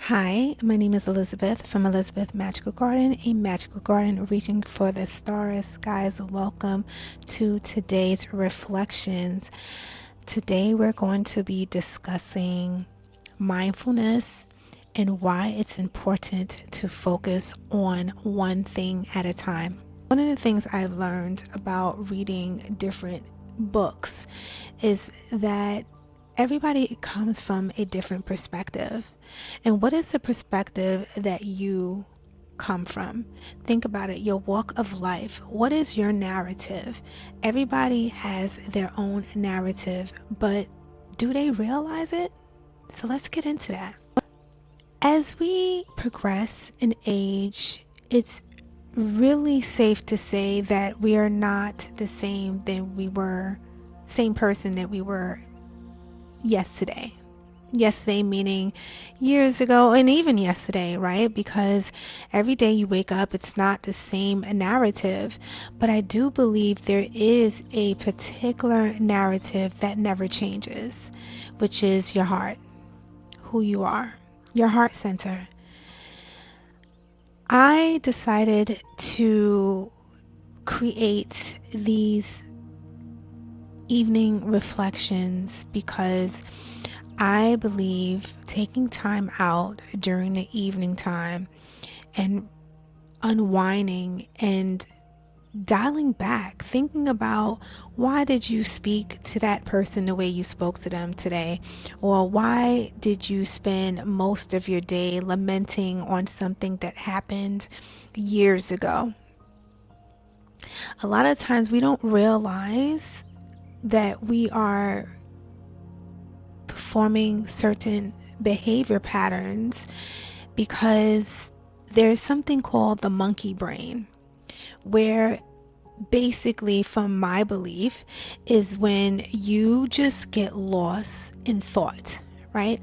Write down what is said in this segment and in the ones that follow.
Hi, my name is Elizabeth from Elizabeth Magical Garden, a magical garden reaching for the stars. Guys, welcome to today's reflections. Today we're going to be discussing mindfulness and why it's important to focus on one thing at a time. One of the things I've learned about reading different books is that everybody comes from a different perspective. And what is the perspective that you come from? Think about it, your walk of life. What is your narrative? Everybody has their own narrative, but do they realize it? So let's get into that. As we progress in age, it's really safe to say that we are not the same person that we were yesterday. Yesterday meaning years ago, and even yesterday, right? Because every day you wake up, it's not the same narrative. But I do believe there is a particular narrative that never changes, which is your heart, who you are, your heart center. I decided to create these evening reflections because I believe taking time out during the evening time and unwinding and dialing back, thinking about why did you speak to that person the way you spoke to them today, or why did you spend most of your day lamenting on something that happened years ago. A lot of times we don't realize that we are performing certain behavior patterns because there's something called the monkey brain, where basically, from my belief, is when you just get lost in thought, right?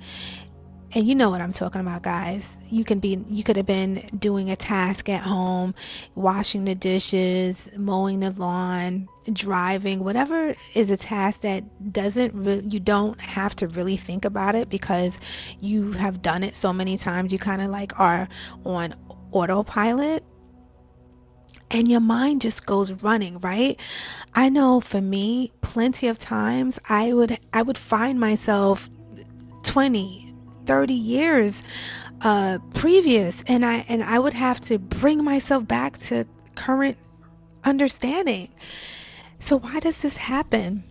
And you know what I'm talking about, guys. You could have been doing a task at home, washing the dishes, mowing the lawn, driving, whatever is a task that you don't have to really think about it because you have done it so many times. You kind of like are on autopilot and your mind just goes running, right? I know for me, plenty of times I would find myself 20 30 years previous, and I would have to bring myself back to current understanding. So why does this happen?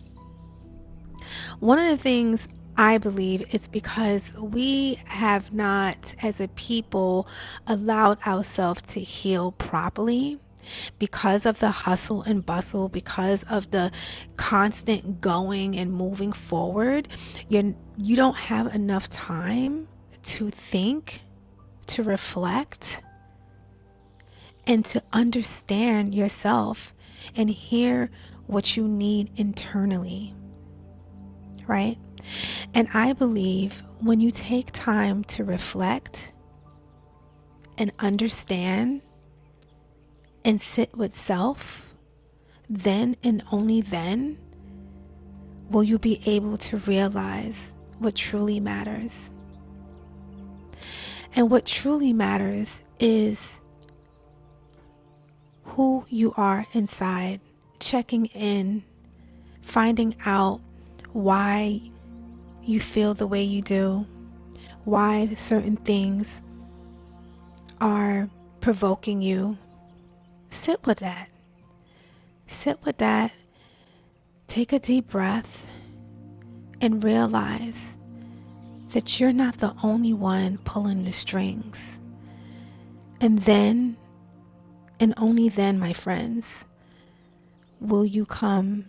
One of the things I believe is because we have not, as a people, allowed ourselves to heal properly. Because of the hustle and bustle, because of the constant going and moving forward, you don't have enough time to think, to reflect, and to understand yourself and hear what you need internally, right? And I believe when you take time to reflect and understand and sit with self, then and only then will you be able to realize what truly matters. And what truly matters is who you are inside, checking in, finding out why you feel the way you do, why certain things are provoking you. Sit with that. Sit with that. Take a deep breath and realize that you're not the only one pulling the strings. And then, and only then, my friends, will you come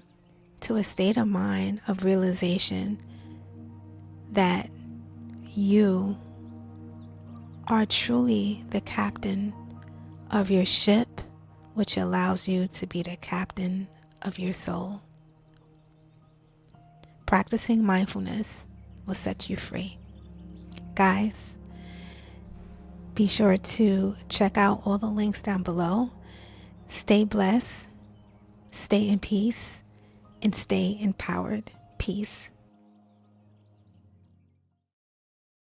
to a state of mind of realization that you are truly the captain of your ship, which allows you to be the captain of your soul. Practicing mindfulness will set you free. Guys, be sure to check out all the links down below. Stay blessed, stay in peace, and stay empowered. Peace.